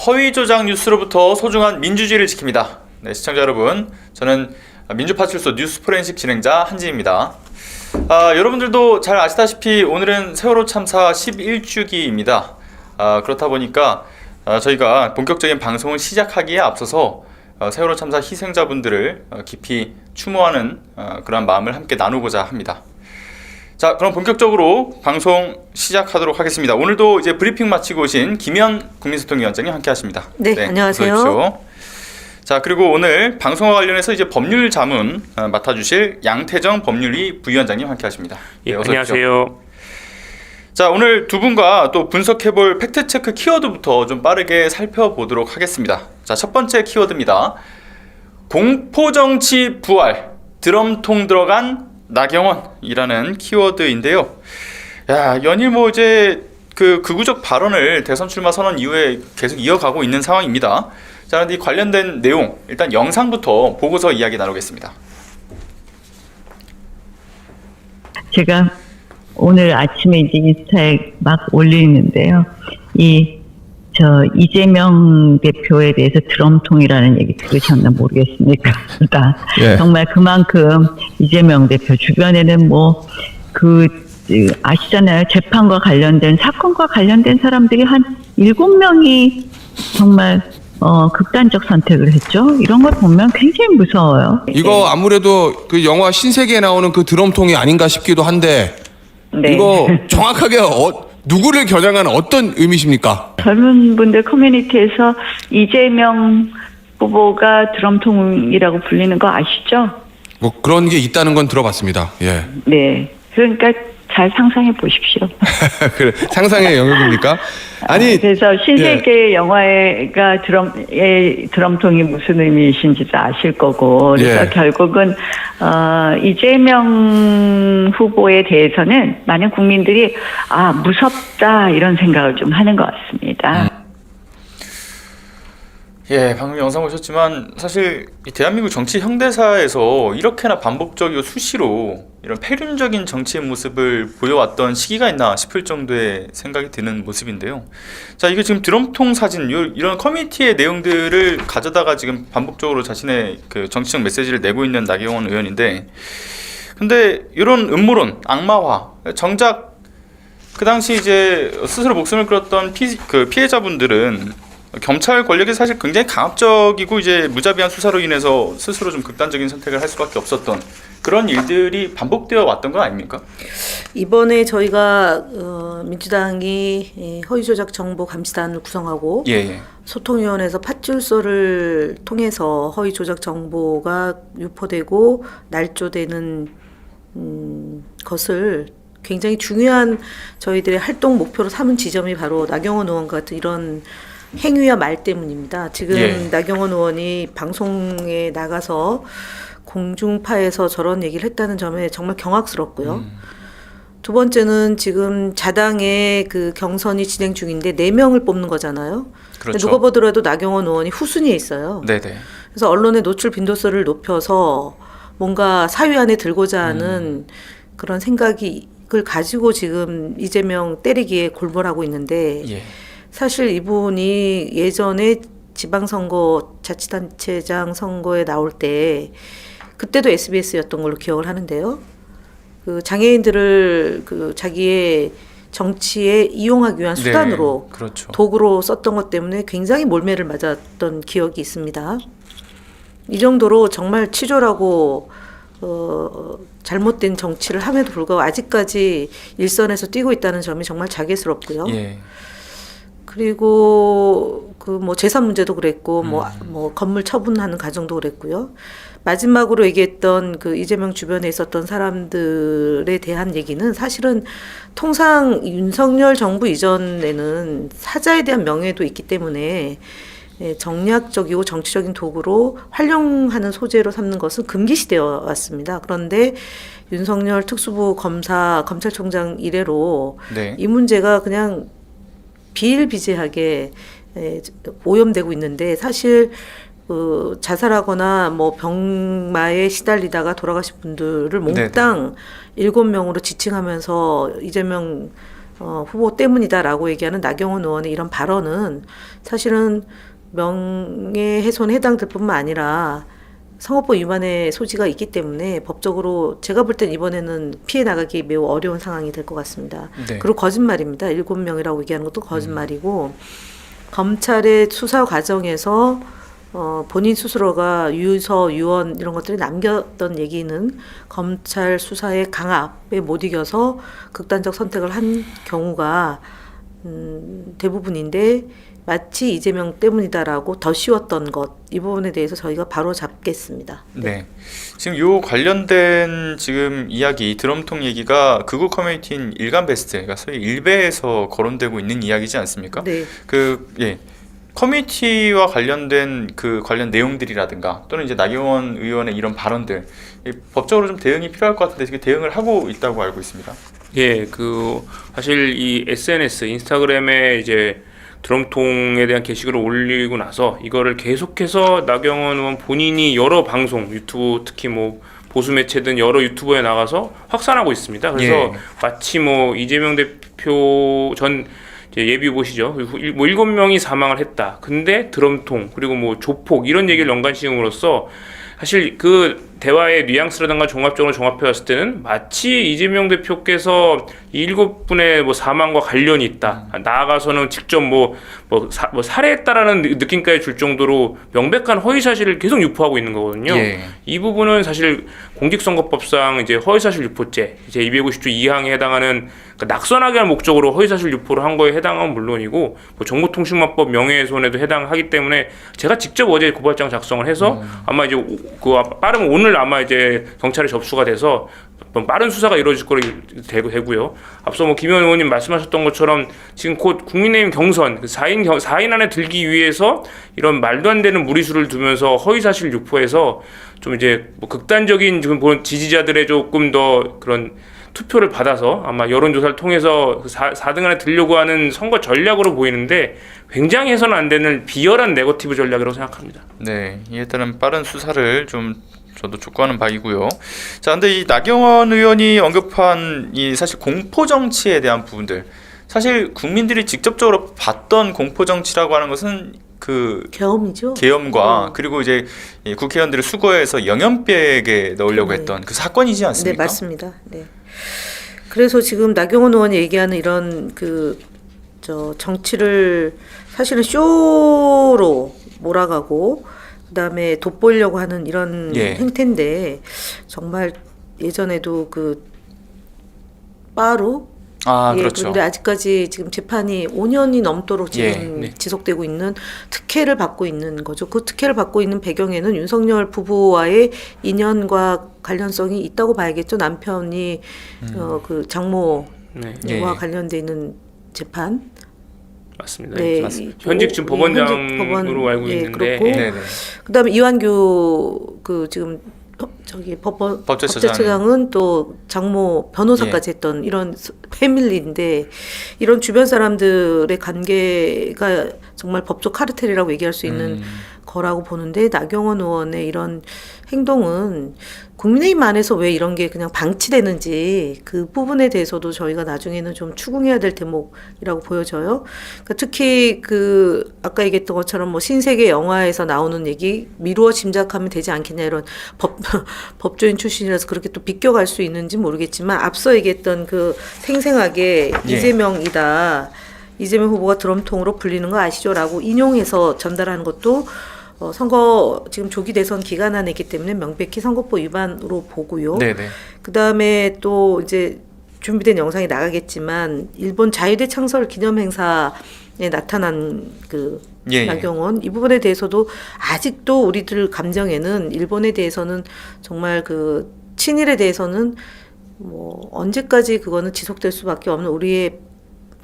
허위 조작 뉴스로부터 소중한 민주주의를 지킵니다. 네, 시청자 여러분, 저는 민주파출소 뉴스 포렌식 진행자 한지입니다. 여러분들도 잘 아시다시피 오늘은 세월호 참사 11주기입니다. 그렇다 보니까 저희가 본격적인 방송을 시작하기에 앞서서 세월호 참사 희생자분들을 깊이 추모하는 그런 마음을 함께 나누고자 합니다. 자, 그럼 본격적으로 방송 시작하도록 하겠습니다. 오늘도 이제 브리핑 마치고 오신 김현 국민소통위원장님 함께 하십니다. 네, 안녕하세요. 어서 오십시오. 자, 그리고 오늘 방송과 관련해서 이제 법률 자문 맡아주실 양태정 법률위 부위원장님 함께 하십니다. 예, 네, 어서 안녕하세요. 오십시오. 자, 오늘 두 분과 또 분석해볼 팩트체크 키워드부터 좀 빠르게 살펴보도록 하겠습니다. 자, 첫 번째 키워드입니다. 공포정치 부활, 드럼통 들어간 나경원이라는 키워드인데요. 야, 연일 뭐 이제 그 극우적 발언을 대선 출마 선언 이후에 계속 이어가고 있는 상황입니다. 자, 그런데 이 관련된 내용 일단 영상부터 보고서 이야기 나누겠습니다. 제가 오늘 아침에 이제 인스타에 막 올리는데요. 이재명 대표에 대해서 드럼통이라는 얘기 들으셨나 모르겠습니까? 예. 정말 그만큼 이재명 대표 주변에는 아시잖아요. 재판과 관련된, 사건과 관련된 사람들이 한 7명이 정말, 극단적 선택을 했죠. 이런 걸 보면 굉장히 무서워요. 이거 아무래도 그 영화 신세계에 나오는 그 드럼통이 아닌가 싶기도 한데, 네. 이거 정확하게 누구를 겨냥하는 어떤 의미십니까? 젊은 분들 커뮤니티에서 이재명 후보가 드럼통이라고 불리는 거 아시죠? 뭐 그런 게 있다는 건 들어봤습니다. 예. 네. 그러니까 잘 상상해 보십시오. 그래, 상상의 영역입니까? 아니, 그래서 신세계 영화가 드럼통이 무슨 의미이신지도 아실 거고, 그래서 예. 결국은 이재명 후보에 대해서는 많은 국민들이 무섭다 이런 생각을 좀 하는 것 같습니다. 예, 방금 영상 보셨지만 사실 이 대한민국 정치 현대사에서 이렇게나 반복적이고 수시로 이런 폐륜적인 정치의 모습을 보여왔던 시기가 있나 싶을 정도의 생각이 드는 모습인데요. 자, 이게 지금 드럼통 사진 이런 커뮤니티의 내용들을 가져다가 지금 반복적으로 자신의 그 정치적 메시지를 내고 있는 나경원 의원인데, 근데 이런 음모론, 악마화, 정작 그 당시 이제 스스로 목숨을 끊었던 피해자분들은 경찰 권력이 사실 굉장히 강압적이고 이제 무자비한 수사로 인해서 스스로 좀 극단적인 선택을 할 수밖에 없었던 그런 일들이 반복되어 왔던 건 아닙니까? 이번에 저희가 민주당이 허위조작 정보 감시단을 구성하고 소통위원회에서 파출소를 통해서 허위조작 정보가 유포되고 날조되는 것을 굉장히 중요한 저희들의 활동 목표로 삼은 지점이 바로 나경원 의원 같은 이런 행위와 말 때문입니다. 지금 나경원 의원이 방송에 나가서 공중파에서 저런 얘기를 했다는 점에 정말 경악스럽고요. 두 번째는 지금 자당의 그 경선이 진행 중인데 4명을 뽑는 거잖아요. 그렇죠. 누가 보더라도 나경원 의원이 후순위에 있어요. 네네. 그래서 언론의 노출 빈도수를 높여서 뭔가 사위 안에 들고자 하는 그런 생각을 가지고 지금 이재명 때리기에 골몰하고 있는데 사실 이분이 예전에 지방선거 자치단체장 선거에 나올 때 그때도 SBS였던 걸로 기억을 하는데요. 그 장애인들을 그 자기의 정치에 이용하기 위한 수단으로 그렇죠. 도구로 썼던 것 때문에 굉장히 몰매를 맞았던 기억이 있습니다. 이 정도로 정말 치졸하고 잘못된 정치를 함에도 불구하고 아직까지 일선에서 뛰고 있다는 점이 정말 자괴스럽고요. 그리고 그 뭐 재산 문제도 그랬고 뭐 건물 처분하는 과정도 그랬고요. 마지막으로 얘기했던 그 이재명 주변에 있었던 사람들에 대한 얘기는 사실은 통상 윤석열 정부 이전에는 사자에 대한 명예도 있기 때문에 정략적이고 정치적인 도구로 활용하는 소재로 삼는 것은 금기시되어 왔습니다. 그런데 윤석열 특수부 검찰총장 이래로 이 문제가 그냥 비일비재하게 오염되고 있는데 사실 자살하거나 뭐 병마에 시달리다가 돌아가신 분들을 몽땅 7명으로 지칭하면서 이재명 후보 때문이다라고 얘기하는 나경원 의원의 이런 발언은 사실은 명예훼손에 해당될 뿐만 아니라 선거법 위반의 소지가 있기 때문에 법적으로 제가 볼 땐 이번에는 피해 나가기 매우 어려운 상황이 될 것 같습니다. 네. 그리고 거짓말입니다. 7명이라고 얘기하는 것도 거짓말이고 검찰의 수사 과정에서 본인 스스로가 유서, 유언 이런 것들이 남겼던 얘기는 검찰 수사의 강압에 못 이겨서 극단적 선택을 한 경우가 대부분인데 마치 이재명 때문이다라고 더 씌웠던 것 이 부분에 대해서 저희가 바로 잡겠습니다. 네. 지금 요 관련된 지금 이야기 드럼통 얘기가 극우 커뮤니티인 일간베스트, 그러니까 소위 일베에서 거론되고 있는 이야기지 않습니까? 네. 커뮤니티와 관련된 그 관련 내용들이라든가 또는 이제 나경원 의원의 이런 발언들 법적으로 좀 대응이 필요할 것 같은데 지금 대응을 하고 있다고 알고 있습니다. 예, 사실 이 SNS 인스타그램에 이제 드럼통에 대한 게시글을 올리고 나서 이거를 계속해서 나경원 의원 본인이 여러 방송, 유튜브 특히 뭐 보수 매체든 여러 유튜버에 나가서 확산하고 있습니다. 그래서 예. 마치 뭐 이재명 대표 전 이제 예비 후보시죠. 뭐 7명이 사망을 했다. 근데 드럼통 그리고 뭐 조폭 이런 얘기를 연관시음으로써 사실 그 대화의 뉘앙스라든가 종합적으로 종합해 봤을 때는 마치 이재명 대표께서 이 7분의 뭐 사망과 관련이 있다. 나아가서는 직접 뭐 살해했다라는 느낌까지 줄 정도로 명백한 허위 사실을 계속 유포하고 있는 거거든요. 예. 이 부분은 사실 공직선거법상 이제 허위사실 유포죄 이제 250조 2항에 해당하는 그러니까 낙선하게 할 목적으로 허위사실 유포를 한 거에 해당하면 물론이고 뭐 정보통신망법 명예훼손에도 해당하기 때문에 제가 직접 어제 고발장 작성을 해서 아마 이제 빠르면 오늘 아마 이제 경찰에 접수가 돼서 빠른 수사가 이루어질 거로 되고요. 앞서 뭐 김 의원님 말씀하셨던 것처럼 지금 곧 국민의힘 경선 4인 안에 들기 위해서 이런 말도 안 되는 무리수를 두면서 허위사실 유포해서 좀 이제 뭐 극단적인 지금 보는 지지자들의 조금 더 그런 투표를 받아서 아마 여론조사를 통해서 4등 안에 들려고 하는 선거 전략으로 보이는데 굉장히 해서는 안 되는 비열한 네거티브 전략이라고 생각합니다. 네, 이에 따른 빠른 수사를 좀 저도 촉구하는 바이고요. 자, 근데 이 나경원 의원이 언급한 이 사실 공포 정치에 대한 부분들, 사실 국민들이 직접적으로 봤던 공포 정치라고 하는 것은 그 계엄이죠. 계엄과 그리고 이제 이 국회의원들을 수거해서 영연백에 넣으려고 네. 했던 그 사건이지 네, 않습니까? 맞습니다. 네. 그래서 지금 나경원 의원이 얘기하는 이런 정치를 사실은 쇼로 몰아가고 그다음에 돋보이려고 하는 이런 예. 행태인데 정말 예전에도 빠루 그렇죠. 그런데 아직까지 지금 재판이 5년이 넘도록 지금 네. 지속되고 있는 특혜를 받고 있는 거죠. 그 특혜를 받고 있는 배경에는 윤석열 부부와의 인연과 관련성이 있다고 봐야겠죠. 남편이 그 장모와 네, 예. 관련돼 있는 재판. 맞습니다. 네, 맞습니다. 현직 지금 법원장으로 알고 있는데 그렇고 네네. 그다음에 이완규 지금 법제처장은 또 장모 변호사까지 했던 이런 패밀리인데 이런 주변 사람들의 관계가 정말 법적 카르텔이라고 얘기할 수 있는 거라고 보는데 나경원 의원의 이런 행동은 국민의힘 안에서 왜 이런 게 그냥 방치되는지 그 부분에 대해서도 저희가 나중에는 좀 추궁해야 될 대목이라고 보여져요. 그러니까 특히 아까 얘기했던 것처럼 뭐 신세계 영화에서 나오는 얘기 미루어 짐작하면 되지 않겠냐 이런 법조인 출신이라서 그렇게 또 비껴갈 수 있는지 모르겠지만 앞서 얘기했던 생생하게 예. 이재명 후보가 드럼통으로 불리는 거 아시죠?라고 인용해서 전달하는 것도 선거 지금 조기 대선 기간 안에 있기 때문에 명백히 선거법 위반으로 보고요. 네네. 그 다음에 또 이제 준비된 영상이 나가겠지만 일본 자유대 창설 기념 행사에 나타난 예. 나경원 이 부분에 대해서도 아직도 우리들 감정에는 일본에 대해서는 정말 친일에 대해서는 뭐 언제까지 그거는 지속될 수밖에 없는 우리의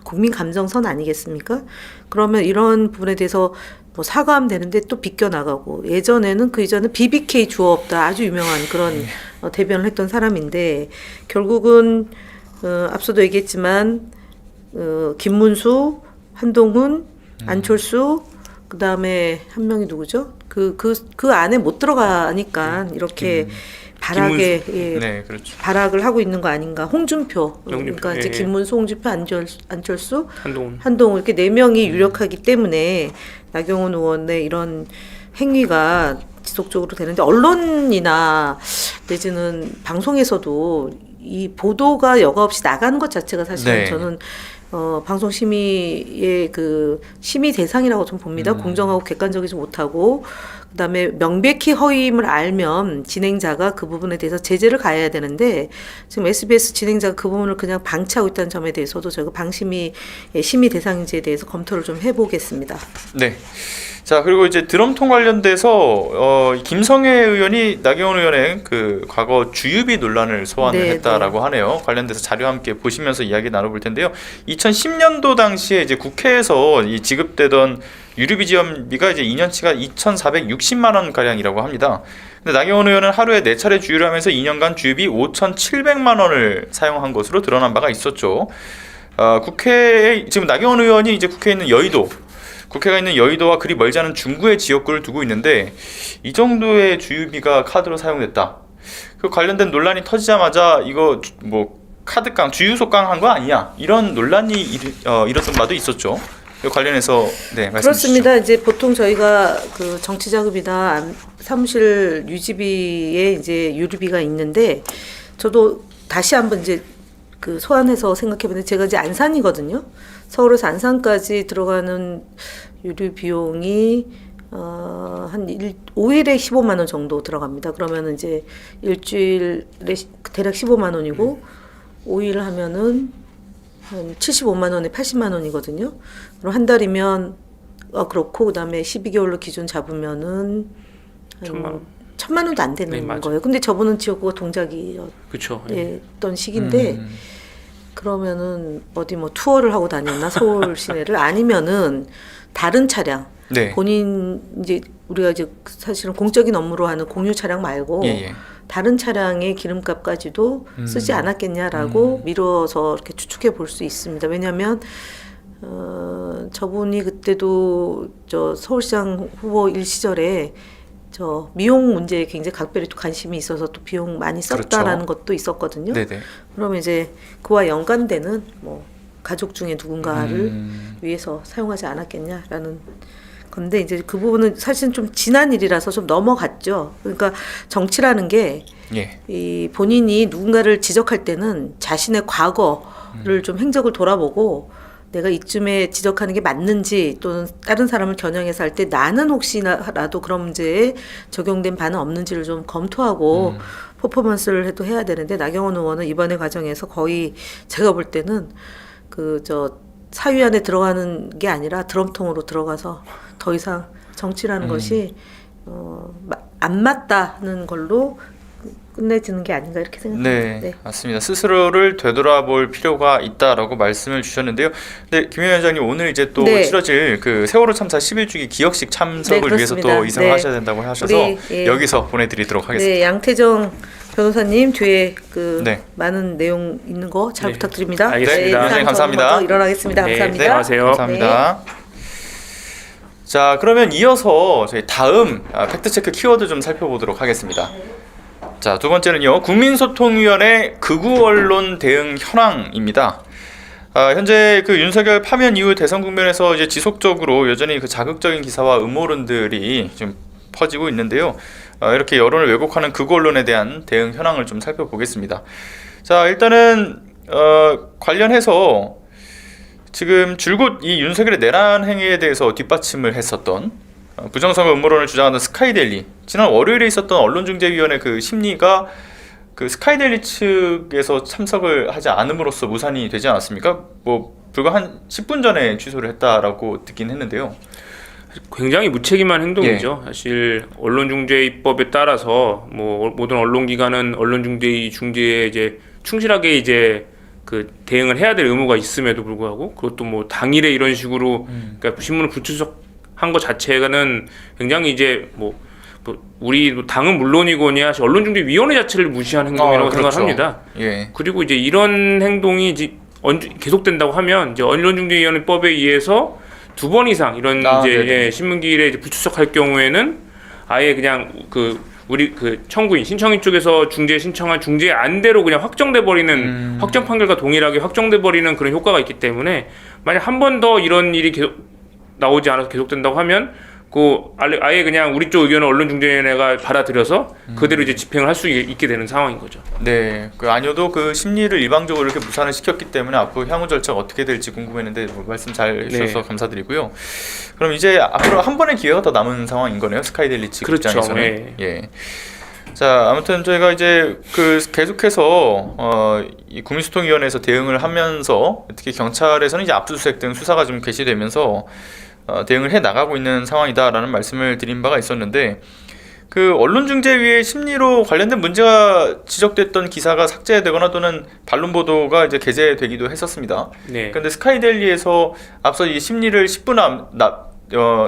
국민 감정선 아니겠습니까? 그러면 이런 부분에 대해서 뭐 사과하면 되는데 또 비껴나가고 예전에는 그 이전에 BBK 주어 없다 아주 유명한 그런 대변을 했던 사람인데 결국은 앞서도 얘기했지만 김문수, 한동훈, 안철수 그 다음에 한 명이 누구죠? 그 안에 못 들어가니까 이렇게 발악에 예, 네, 그렇죠. 발악을 하고 있는 거 아닌가. 홍준표, 영준표, 그러니까 이제 예, 예. 김문수, 홍준표, 안철수, 한동훈. 한동훈 이렇게 네 명이 유력하기 때문에 나경원 의원의 이런 행위가 지속적으로 되는데 언론이나 내지는 방송에서도 이 보도가 여과 없이 나가는 것 자체가 사실은 네. 저는 방송 심의의 그 심의 대상이라고 좀 봅니다. 공정하고 객관적이지 못하고 그다음에 명백히 허위임을 알면 진행자가 그 부분에 대해서 제재를 가해야 되는데 지금 SBS 진행자가 그 부분을 그냥 방치하고 있다는 점에 대해서도 저희가 방심의 심의 대상인지에 대해서 검토를 좀 해보겠습니다. 네. 자, 그리고 이제 드럼통 관련돼서 김성애 의원이 나경원 의원의 그 과거 주유비 논란을 소환을 네, 했다라고 하네요. 관련돼서 자료 함께 보시면서 이야기 나눠볼 텐데요. 2010년도 당시에 이제 국회에서 이 지급되던 유류비 지원비가 이제 2년치가 2,460만 원 가량이라고 합니다. 근데 나경원 의원은 하루에 4차례 주유를 하면서 2년간 주유비 5,700만 원을 사용한 것으로 드러난 바가 있었죠. 국회에 지금 나경원 의원이 이제 국회에 있는 여의도 국회가 있는 여의도와 그리 멀지 않은 중구의 지역구를 두고 있는데 이 정도의 주유비가 카드로 사용됐다. 그 관련된 논란이 터지자마자 이거 뭐 카드깡, 주유소깡 한 거 아니야? 이런 논란이 일었던 바도 있었죠. 그 관련해서 네, 말씀 그렇습니다. 주시죠. 이제 보통 저희가 그 정치자금이나 사무실 유지비에 이제 유류비가 있는데 저도 다시 한번 이제 그 소환해서 생각해보는데 제가 이제 안산이거든요. 서울에서 안산까지 들어가는 유류 비용이 한 5일에 15만 원 정도 들어갑니다. 그러면은 이제 일주일에 대략 15만 원이고 5일 하면은 한 75만 원에 80만 원이거든요. 그럼 한 달이면 그렇고 그다음에 12개월로 기준 잡으면은 한 1,000만 원도 안 되는 네, 거예요. 근데 저분은 지역구가 동작이었던 그렇죠. 시기인데 그러면은 어디 뭐 투어를 하고 다녔나 서울 시내를 아니면은 다른 차량 네. 본인 이제 우리가 이제 사실은 공적인 업무로 하는 공유 차량 말고 예, 예. 다른 차량의 기름값까지도 쓰지 않았겠냐라고 미뤄서 이렇게 추측해 볼 수 있습니다. 왜냐하면 저분이 그때도 저 서울시장 후보일 시절에 저 미용 문제에 굉장히 각별히 또 관심이 있어서 또 비용 많이 썼다라는 것도 있었거든요. 네네. 그러면 이제 그와 연관되는 뭐 가족 중에 누군가를 위해서 사용하지 않았겠냐라는 건데 이제 그 부분은 사실 좀 지난 일이라서 좀 넘어갔죠. 그러니까 정치라는 게 예. 이 본인이 누군가를 지적할 때는 자신의 과거를 좀 행적을 돌아보고 내가 이쯤에 지적하는 게 맞는지 또는 다른 사람을 겨냥해서 할 때 나는 혹시라도 그런 문제에 적용된 바는 없는지를 좀 검토하고 퍼포먼스를 해도 해야 되는데 나경원 의원은 이번의 과정에서 거의 제가 볼 때는 그 저 사위 안에 들어가는 게 아니라 드럼통으로 들어가서 더 이상 정치라는 것이 안 맞다는 걸로 끝내지는 게 아닌가 이렇게 생각합니다. 네, 맞습니다. 스스로를 되돌아볼 필요가 있다라고 말씀을 주셨는데요. 네, 김 위원장님 오늘 이제 또 네. 치러질 그 세월호 참사 11주기 기억식 참석을 네, 위해서 또 그렇습니다. 이상을 네. 하셔야 된다고 하셔서 우리, 예. 여기서 보내드리도록 하겠습니다. 네, 양태정 변호사님 뒤에 그 네. 많은 내용 있는 거 잘 네. 부탁드립니다. 알겠습니다. 네, 네, 감사합니다. 먼저 일어나겠습니다. 네, 감사합니다. 네, 안녕하세요. 감사합니다. 자, 그러면 이어서 저희 다음 팩트체크 키워드 좀 살펴보도록 하겠습니다. 자, 두 번째는요. 국민소통위원회 극우 언론 대응 현황입니다. 현재 그 윤석열 파면 이후 대선 국면에서 이제 지속적으로 여전히 그 자극적인 기사와 음모론들이 좀 퍼지고 있는데요. 이렇게 여론을 왜곡하는 극우 언론에 대한 대응 현황을 좀 살펴보겠습니다. 자, 일단은 관련해서 지금 줄곧 이 윤석열의 내란 행위에 대해서 뒷받침을 했었던 부정선거 음모론을 주장하던 스카이데일리, 지난 월요일에 있었던 언론중재위원회 그 심리가 그 스카이데일리 측에서 참석을 하지 않음으로써 무산이 되지 않았습니까? 뭐 불과 한 10분 전에 취소를 했다라고 듣긴 했는데요. 굉장히 무책임한 행동이죠. 사실 언론중재입법에 따라서 뭐 모든 언론기관은 언론중재위 중재에 이제 충실하게 이제 그 대응을 해야 될 의무가 있음에도 불구하고 그것도 뭐 당일에 이런 식으로 그러니까 신문을 불출석한 것 자체는 굉장히 이제 뭐 우리 당은 물론이거니와 언론중재위원회 자체를 무시한 행동이라고 그렇죠. 생각합니다. 예. 그리고 이제 이런 행동이 이제 계속된다고 하면 이제 언론중재위원회법에 의해서 2번 이상 이런 이제 네네. 신문기일에 이제 불출석할 경우에는 아예 그냥 그 우리 그 청구인 신청인 쪽에서 중재 신청한 중재 안대로 그냥 확정돼 버리는 확정 판결과 동일하게 확정돼 버리는 그런 효과가 있기 때문에 만약 한 번 더 이런 일이 계속 나오지 않아서 계속된다고 하면 아예 그냥 우리 쪽 의견을 언론중재위원회가 받아들여서 그대로 이제 집행을 할 수 있게 되는 상황인 거죠. 네, 아니어도 그 심리를 일방적으로 이렇게 무산을 시켰기 때문에 앞으로 향후 절차가 어떻게 될지 궁금했는데 말씀 잘 해주셔서 네. 감사드리고요. 그럼 이제 앞으로 한 번의 기회가 더 남은 상황인 거네요. 스카이데일리 측 그렇죠. 입장에서는. 네. 예. 자, 아무튼 저희가 이제 계속해서 이 국민소통위원회에서 대응을 하면서 특히 경찰에서는 이제 압수수색 등 수사가 좀 개시되면서 대응을 해 나가고 있는 상황이다라는 말씀을 드린 바가 있었는데 그 언론중재위의 심리로 관련된 문제가 지적됐던 기사가 삭제되거나 또는 반론 보도가 이제 게재되기도 했었습니다. 네. 그런데 스카이데일리에서 앞서 이 심리를 10분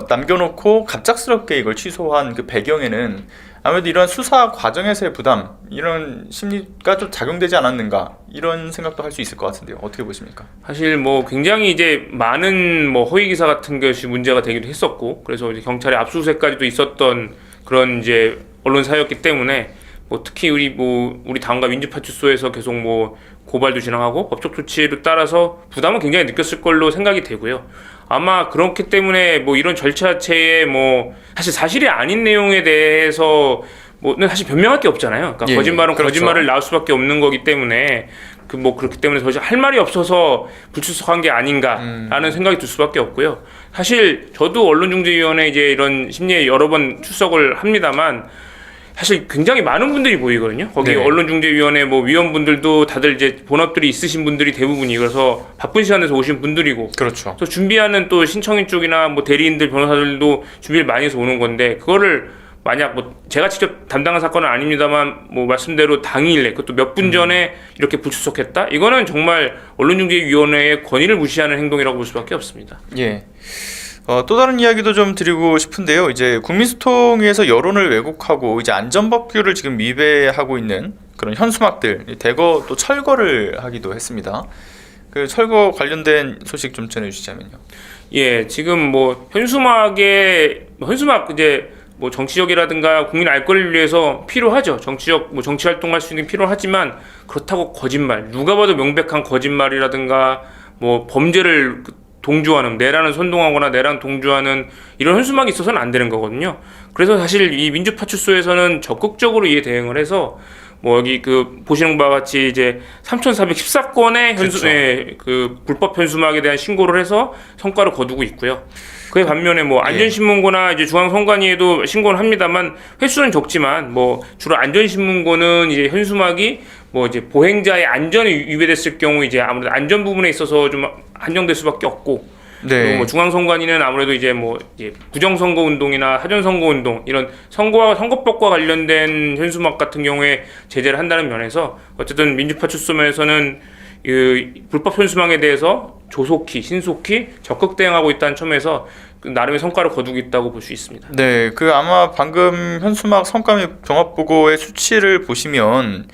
남겨놓고 갑작스럽게 이걸 취소한 그 배경에는 아무래도 이런 수사 과정에서의 부담, 이런 심리가 좀 작용되지 않았는가 이런 생각도 할 수 있을 것 같은데요. 어떻게 보십니까? 사실 뭐 굉장히 이제 많은 뭐 허위 기사 같은 것이 문제가 되기도 했었고, 그래서 이제 경찰의 압수수색까지도 있었던 그런 이제 언론사였기 때문에 뭐 특히 우리 당과 민주파출소에서 계속 뭐 고발도 진행하고 법적 조치를 따라서 부담은 굉장히 느꼈을 걸로 생각이 되고요. 아마 그렇기 때문에 뭐 이런 절차 자체에 뭐 사실이 아닌 내용에 대해서 뭐는 사실 변명할 게 없잖아요. 그러니까 예, 거짓말은 그렇죠. 거짓말을 낳을 수밖에 없는 거기 때문에 그렇기 때문에 더 이상 할 말이 없어서 불출석한 게 아닌가라는 생각이 들 수밖에 없고요. 사실 저도 언론중재위원회 이제 이런 심리에 여러 번 출석을 합니다만 사실 굉장히 많은 분들이 보이거든요. 거기 네. 언론중재위원회 뭐 위원분들도 다들 이제 본업들이 있으신 분들이 대부분이, 그래서 바쁜 시간에서 오신 분들이고, 그렇죠. 또 준비하는 또 신청인 쪽이나 뭐 대리인들, 변호사들도 준비를 많이 해서 오는 건데, 그거를 만약 뭐 제가 직접 담당한 사건은 아닙니다만 뭐 말씀대로 당일에 그것도 몇 분 전에 이렇게 불출석했다? 이거는 정말 언론중재위원회의 권위를 무시하는 행동이라고 볼 수밖에 없습니다. 예. 또 다른 이야기도 좀 드리고 싶은데요. 이제 국민소통위에서 여론을 왜곡하고 이제 안전법규를 지금 위배하고 있는 그런 현수막들 대거 또 철거를 하기도 했습니다. 그 철거 관련된 소식 좀 전해주시자면요. 예, 지금 뭐 현수막 이제 뭐 정치적이라든가 국민 알 권리를 위해서 필요하죠. 뭐 정치 활동할 수 있는 게 필요하지만 그렇다고 거짓말, 누가 봐도 명백한 거짓말이라든가 뭐 범죄를 동조하는, 내란을 선동하거나 내란 동조하는 이런 현수막이 있어서는 안 되는 거거든요. 그래서 사실 이 민주파출소에서는 적극적으로 이에 대응을 해서 뭐 여기 보시는 바와 같이 이제 3,414건의 그 불법 현수막에 대한 신고를 해서 성과를 거두고 있고요. 그에 반면에 뭐 안전신문고나 이제 중앙선관위에도 신고를 합니다만 횟수는 적지만 뭐 주로 안전신문고는 이제 현수막이 뭐 이제 보행자의 안전이 위배됐을 경우 이제 아무래도 안전 부분에 있어서 좀 한정될 수밖에 없고, 네. 그리고 뭐 중앙선관위는 아무래도 이제 뭐 이제 부정선거 운동이나 하전선거 운동 이런 선거법과 관련된 현수막 같은 경우에 제재를 한다는 면에서 어쨌든 민주파출소면에서는 불법 현수막에 대해서 신속히 적극 대응하고 있다는 점에서 나름의 성과를 거두고 있다고 볼 수 있습니다. 네, 아마 방금 현수막 성과 및 종합보고의 수치를 보시면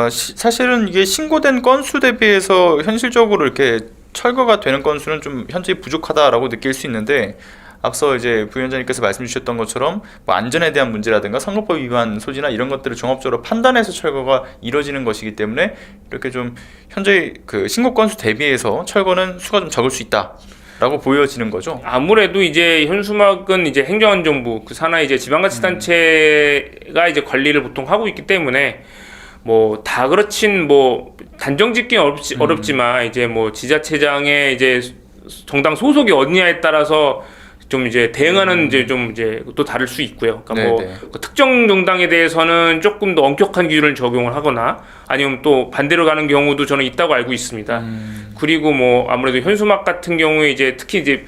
사실은 이게 신고된 건수 대비해서 현실적으로 이렇게 철거가 되는 건수는 좀 현재 부족하다라고 느낄 수 있는데, 앞서 이제 부위원장님께서 말씀 주셨던 것처럼 뭐 안전에 대한 문제라든가 선거법 위반 소지나 이런 것들을 종합적으로 판단해서 철거가 이뤄지는 것이기 때문에 이렇게 좀 현재 그 신고 건수 대비해서 철거는 수가 좀 적을 수 있다라고 보여지는 거죠. 아무래도 이제 현수막은 이제 행정안전부 산하의 이제 지방자치단체가 이제 관리를 보통 하고 있기 때문에 뭐 다 그렇진 뭐 단정 짓기는 어렵지만 이제 뭐 지자체장의 이제 정당 소속이 어디냐에 따라서 좀 이제 대응하는 이제 좀 이제 또 다를 수 있고요. 그러니까 뭐 특정 정당에 대해서는 조금 더 엄격한 기준을 적용을 하거나 아니면 또 반대로 가는 경우도 저는 있다고 알고 있습니다. 그리고 뭐 아무래도 현수막 같은 경우에 이제 특히 이제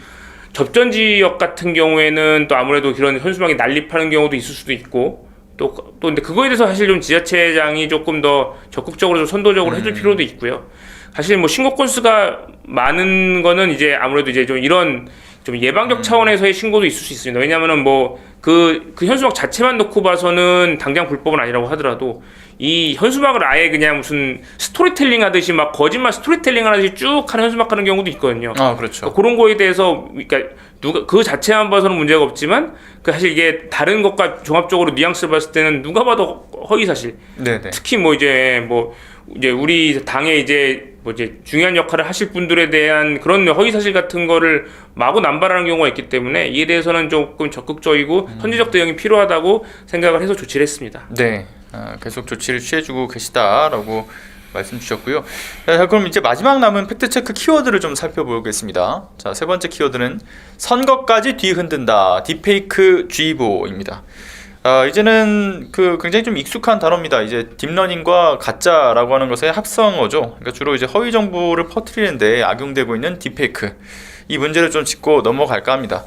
접전 지역 같은 경우에는 또 아무래도 그런 현수막이 난립하는 경우도 있을 수도 있고, 또 근데 그거에 대해서 사실 좀 지자체장이 조금 더 적극적으로 좀 선도적으로 해줄 필요도 있고요. 사실 뭐 신고 건수가 많은 거는 이제 아무래도 이제 좀 이런 좀 예방적 차원에서의 신고도 있을 수 있습니다. 왜냐하면은 뭐 그 현수막 자체만 놓고 봐서는 당장 불법은 아니라고 하더라도 이 현수막을 아예 그냥 무슨 스토리텔링 하듯이 막 거짓말 스토리텔링 하듯이 쭉 하는 현수막 하는 경우도 있거든요. 아, 그렇죠. 그러니까 그런 거에 대해서 그러니까 누가 그 자체만 봐서는 문제가 없지만 그 사실 이게 다른 것과 종합적으로 뉘앙스를 봤을 때는 누가 봐도 허위 사실. 네네. 특히 뭐 이제 우리 당에 이제 중요한 역할을 하실 분들에 대한 그런 허위 사실 같은 거를 마구 남발하는 경우가 있기 때문에 이에 대해서는 조금 적극적이고 선제적 대응이 필요하다고 생각을 해서 조치를 했습니다. 네, 계속 조치를 취해주고 계시다라고 말씀 주셨고요. 자, 그럼 이제 마지막 남은 팩트체크 키워드를 좀 살펴보겠습니다. 자, 세 번째 키워드는 선거까지 뒤흔든다. 딥페이크 주의보입니다. 이제는 굉장히 좀 익숙한 단어입니다. 이제 딥러닝과 가짜라고 하는 것의 합성어죠. 그러니까 주로 이제 허위 정보를 퍼뜨리는데 악용되고 있는 딥페이크. 이 문제를 좀 짚고 넘어갈까 합니다.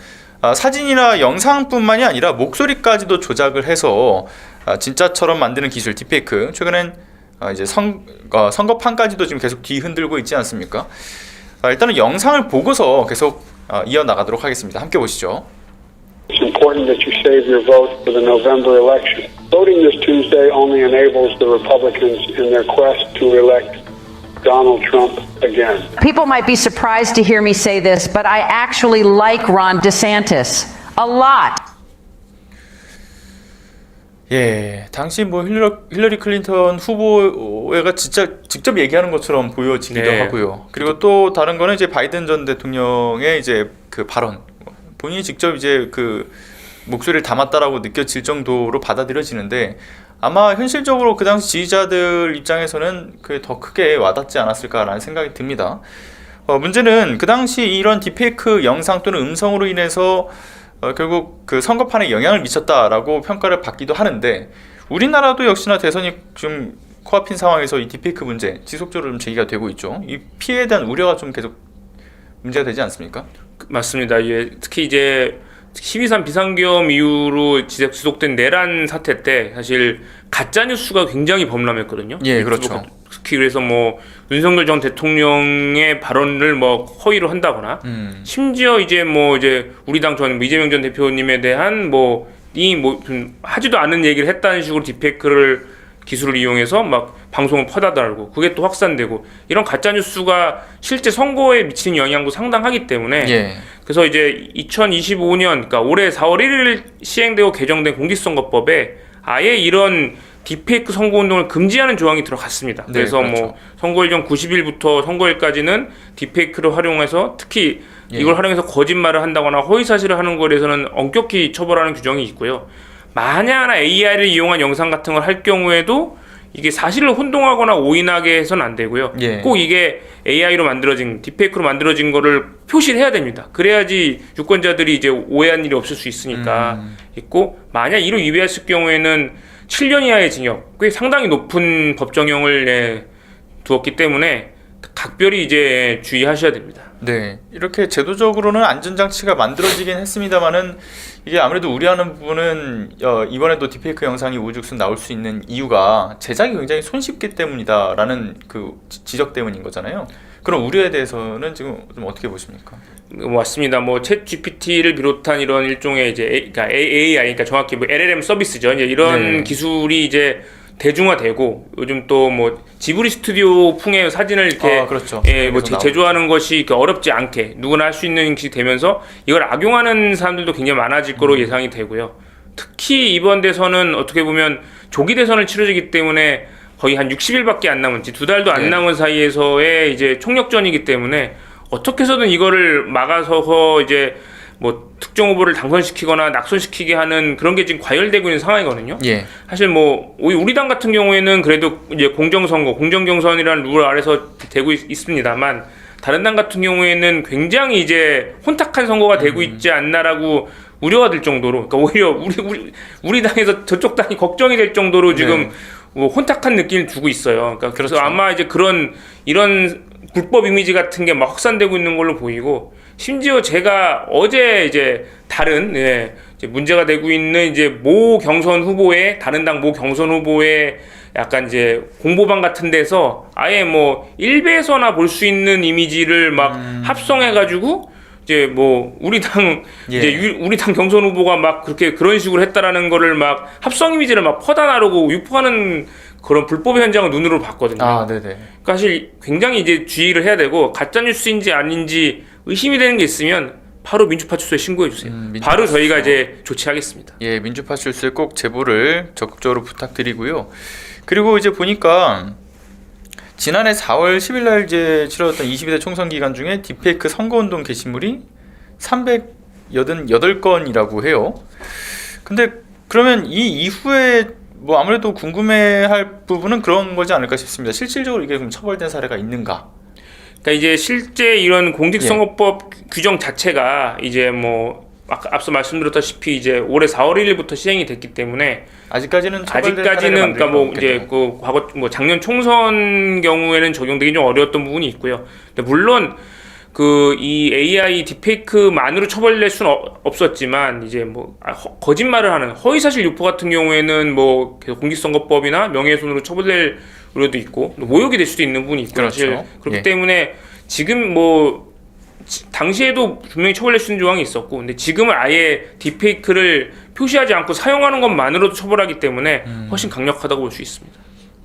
사진이나 영상뿐만이 아니라 목소리까지도 조작을 해서 진짜처럼 만드는 기술 딥페이크. 최근엔 이제 선거판까지도 지금 계속 뒤흔들고 있지 않습니까? 일단은 영상을 보고서 계속 이어나가도록 하겠습니다. 함께 보시죠. It's important that you save your vote for the November election. Voting this Tuesday only enables the Republicans in their quest to elect Donald Trump again. People might be surprised to hear me say this, but I actually like Ron DeSantis a lot. 예, 당시 뭐 힐러리 클린턴 후보가 진짜 직접 얘기하는 것처럼 보여지기도 네. 하고요. 그리고 또 다른 거는 이제 바이든 전 대통령의 이제 그 발언, 본인이 직접 이제 그 목소리를 담았다라고 느껴질 정도로 받아들여지는데 아마 현실적으로 그 당시 지지자들 입장에서는 그게 더 크게 와닿지 않았을까라는 생각이 듭니다. 문제는 그 당시 이런 딥페이크 영상 또는 음성으로 인해서 결국 그 선거판에 영향을 미쳤다라고 평가를 받기도 하는데 우리나라도 역시나 대선이 좀 코앞인 상황에서 이 딥페이크 문제 지속적으로 좀 제기가 되고 있죠. 이 피해에 대한 우려가 좀 계속 문제가 되지 않습니까? 맞습니다. 특히 이제 12.3 비상계엄 이후로 지속된 내란 사태 때 사실 가짜 뉴스가 굉장히 범람했거든요. 예, 그렇죠. 특히 그래서 뭐 윤석열 전 대통령의 발언을 뭐 허위로 한다거나 심지어 이제 우리 당 전 이재명 전 대표님에 대한 좀 하지도 않은 얘기를 했다는 식으로 딥페이크를 기술을 이용해서 막 방송을 퍼다 달고 그게 또 확산되고 이런 가짜 뉴스가 실제 선거에 미치는 영향도 상당하기 때문에 예. 그래서 이제 2025년 그러니까 올해 4월 1일 시행되고 개정된 공직선거법에 아예 이런 딥페이크 선거운동을 금지하는 조항이 들어갔습니다. 네, 그래서 그렇죠. 선거일 전 90일부터 선거일까지는 딥페이크를 활용해서 특히 이걸 활용해서 거짓말을 한다거나 허위사실을 하는 거에 대해서는 엄격히 처벌하는 규정이 있고요. 만약 하나 AI를 이용한 영상 같은 걸 할 경우에도 이게 사실을 혼동하거나 오인하게 해서는 안 되고요. 예. 꼭 이게 AI로 만들어진 딥페이크로 만들어진 거를 표시를 해야 됩니다. 그래야지 유권자들이 이제 오해한 일이 없을 수 있으니까 있고 만약 이로 위배했을 경우에는 7년 이하의 징역, 꽤 상당히 높은 법정형을 두었기 때문에 각별히 이제 주의하셔야 됩니다. 네, 이렇게 제도적으로는 안전장치가 만들어지긴 했습니다만은 이게 아무래도 우려하는 부분은 이번에도 딥페이크 영상이 우후죽순 나올 수 있는 이유가 제작이 굉장히 손쉽기 때문이다라는 그 지적 때문인 거잖아요. 그런 우려에 대해서는 지금 좀 어떻게 보십니까? 맞습니다. 챗 GPT를 비롯한 이런 일종의 이제 AI, 그러니까 정확히 LLM 서비스죠. 이제 이런 네. 기술이 이제 대중화되고 요즘 또 지브리 스튜디오 풍의 사진을 이렇게 그렇죠. 제조하는 것이 이렇게 어렵지 않게 누구나 할 수 있는 것이 되면서 이걸 악용하는 사람들도 굉장히 많아질 거로 예상이 되고요. 특히 이번 대선은 어떻게 보면 조기 대선을 치러지기 때문에 거의 한 60일밖에 안 남은, 2달도 안 남은 사이에서의 이제 총력전이기 때문에 어떻게 해서든 이거를 막아서 이제 특정 후보를 당선시키거나 낙선시키게 하는 그런 게 지금 과열되고 있는 상황이거든요. 예. 사실 우리 당 같은 경우에는 그래도 이제 공정선거, 공정경선이라는 룰 아래서 되고 있습니다만 다른 당 같은 경우에는 굉장히 이제 혼탁한 선거가 되고 있지 않나라고 우려가 될 정도로, 그러니까 오히려 우리 당에서 저쪽 당이 걱정이 될 정도로 지금 혼탁한 느낌을 주고 있어요. 그러니까 그래서 아마 이제 이런 불법 이미지 같은 게 막 확산되고 있는 걸로 보이고, 심지어 제가 어제 이제 다른 이제 문제가 되고 있는 이제 모 경선 후보의 다른 당 모 경선 후보의 약간 이제 공보방 같은 데서 아예 일베에서나 볼 수 있는 이미지를 막 합성해가지고 이제 뭐 우리 당 예. 이제 우리 당 경선 후보가 막 그렇게 그런 식으로 했다라는 거를 막 합성 이미지를 막 퍼다나르고 유포하는 그런 불법의 현장을 눈으로 봤거든요. 아, 네네. 그러니까 사실 굉장히 이제 주의를 해야 되고 가짜 뉴스인지 아닌지 의심이 되는 게 있으면 바로 민주파출소에 신고해 주세요. 바로 저희가 이제 조치하겠습니다. 예, 민주파출소에 꼭 제보를 적극적으로 부탁드리고요. 그리고 이제 보니까 지난해 4월 10일 날 이제 치러졌던 22대 총선 기간 중에 딥페이크 선거운동 게시물이 388건이라고 해요. 근데 그러면 이 이후에 뭐 아무래도 궁금해할 부분은 그런 거지 않을까 싶습니다. 실질적으로 이게 좀 처벌된 사례가 있는가? 그러니까 이제 실제 이런 공직선거법 규정 자체가 이제 뭐 앞서 말씀드렸다시피 이제 올해 4월 1일부터 시행이 됐기 때문에 아직까지는 처벌된 아직까지는 사례를 그러니까 뭐 만들기가 이제 그 과거 뭐 작년 총선 경우에는 적용되기 좀 어려웠던 부분이 있고요. 근데 물론 그 이 AI 딥페이크만으로 처벌될 수는 없었지만 이제 뭐 거짓말을 하는 허위사실 유포 같은 경우에는 뭐 계속 공직선거법이나 명예훼손으로 처벌될 우려도 있고 모욕이 될 수도 있는 부분이 있고 그렇죠. 사실 그렇기 예. 때문에 지금 뭐 당시에도 분명히 처벌될 수 있는 조항이 있었고 근데 지금은 아예 딥페이크를 표시하지 않고 사용하는 것만으로도 처벌하기 때문에 훨씬 강력하다고 볼 수 있습니다.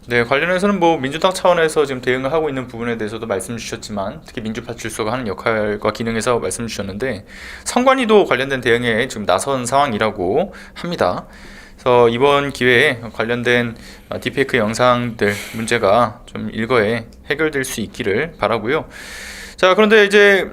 네, 관련해서는 뭐 민주당 차원에서 지금 대응을 하고 있는 부분에 대해서도 말씀 주셨지만 특히 민주파출소가 하는 역할과 기능에서 말씀 주셨는데 선관위도 관련된 대응에 지금 나선 상황이라고 합니다. 그래서 이번 기회에 관련된 딥페이크 영상들 문제가 좀 일거에 해결될 수 있기를 바라고요. 자, 그런데 이제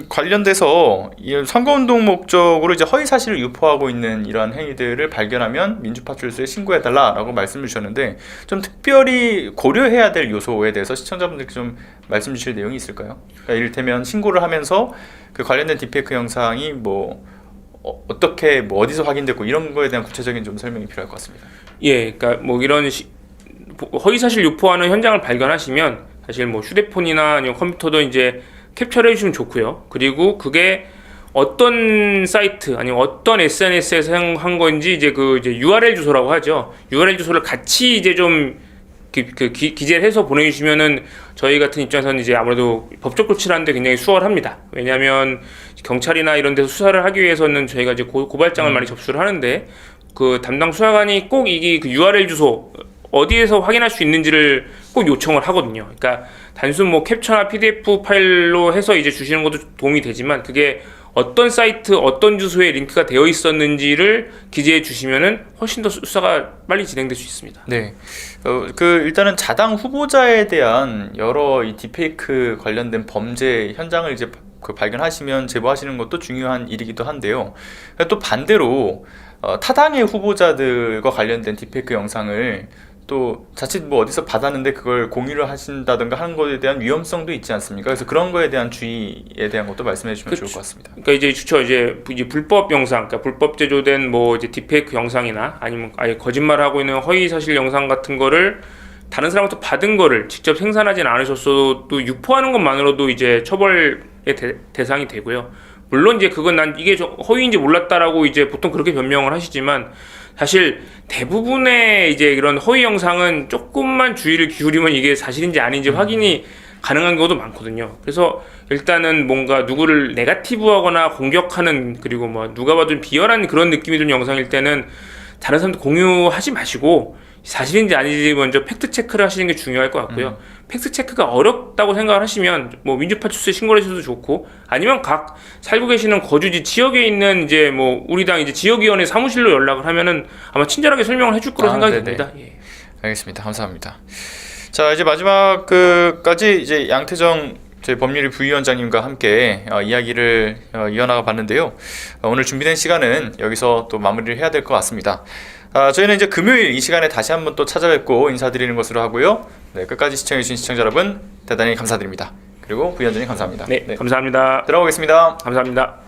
관련돼서 이 선거운동 목적으로 이제 허위 사실을 유포하고 있는 이러한 행위들을 발견하면 민주파출소에 신고해달라라고 말씀을 주셨는데 좀 특별히 고려해야 될 요소에 대해서 시청자분들께 좀 말씀 주실 내용이 있을까요? 그러니까 이를테면 신고를 하면서 그 관련된 딥페이크 영상이 뭐 어떻게 뭐 어디서 확인됐고 이런 거에 대한 구체적인 좀 설명이 필요할 것 같습니다. 예, 그러니까 뭐 이런 허위 사실 유포하는 현장을 발견하시면 사실 뭐 휴대폰이나 아니면 컴퓨터도 이제 캡처를 해주시면 좋고요. 그리고 그게 어떤 사이트 아니면 어떤 SNS에서 한 건지 이제 그 이제 URL 주소라고 하죠. URL 주소를 같이 이제 좀 기재를 해서 보내주시면은 저희 같은 입장에서는 이제 아무래도 법적 조치를 하는데 굉장히 수월합니다. 왜냐하면 경찰이나 이런 데서 수사를 하기 위해서는 저희가 이제 고발장을 많이 접수를 하는데 그 담당 수사관이 꼭 이게 그 URL 주소 어디에서 확인할 수 있는지를 꼭 요청을 하거든요. 그러니까 단순 뭐 캡처나 PDF 파일로 해서 이제 주시는 것도 도움이 되지만 그게 어떤 사이트, 어떤 주소에 링크가 되어 있었는지를 기재해 주시면은 훨씬 더 수사가 빨리 진행될 수 있습니다. 네, 그 일단은 자당 후보자에 대한 여러 이 딥페이크 관련된 범죄 현장을 이제 그 발견하시면 제보하시는 것도 중요한 일이기도 한데요. 또 반대로 타당의 후보자들과 관련된 딥페이크 영상을 또 자칫 뭐 어디서 받았는데 그걸 공유를 하신다든가 하는 것에 대한 위험성도 있지 않습니까? 그래서 그런 거에 대한 주의에 대한 것도 말씀해 주시면 좋을 것 같습니다. 그러니까 이제 이제 불법 영상, 그러니까 불법 제조된 뭐 이제 딥페이크 영상이나 아니면 아예 거짓말하고 있는 허위 사실 영상 같은 거를 다른 사람부터 받은 거를 직접 생산하진 않으셨어도 또 유포하는 것만으로도 이제 처벌의 대상이 되고요. 물론 이제 그건 난 이게 허위인지 몰랐다라고 이제 보통 그렇게 변명을 하시지만 사실 대부분의 이제 이런 허위 영상은 조금만 주의를 기울이면 이게 사실인지 아닌지 확인이 가능한 경우도 많거든요. 그래서 일단은 뭔가 누구를 네거티브하거나 공격하는 그리고 뭐 누가 봐도 비열한 그런 느낌이 드는 영상일 때는 다른 사람들 공유하지 마시고 사실인지 아닌지 먼저 팩트 체크를 하시는 게 중요할 것 같고요. 팩트 체크가 어렵다고 생각을 하시면 뭐 민주파출소에 신고를 하셔도 좋고 아니면 각 살고 계시는 거주지 지역에 있는 이제 뭐 우리 당 이제 지역위원회 사무실로 연락을 하면은 아마 친절하게 설명을 해줄 거로 생각이 됩니다. 예. 알겠습니다. 감사합니다. 자, 이제 마지막까지 이제 양태정 저희 법률위 부위원장님과 함께 이야기를 이어나가 봤는데요. 오늘 준비된 시간은 여기서 또 마무리를 해야 될 것 같습니다. 저희는 이제 금요일 이 시간에 다시 한번 또 찾아뵙고 인사드리는 것으로 하고요. 네, 끝까지 시청해주신 시청자 여러분 대단히 감사드립니다. 그리고 부위원장님 감사합니다. 네, 감사합니다. 들어가겠습니다. 감사합니다.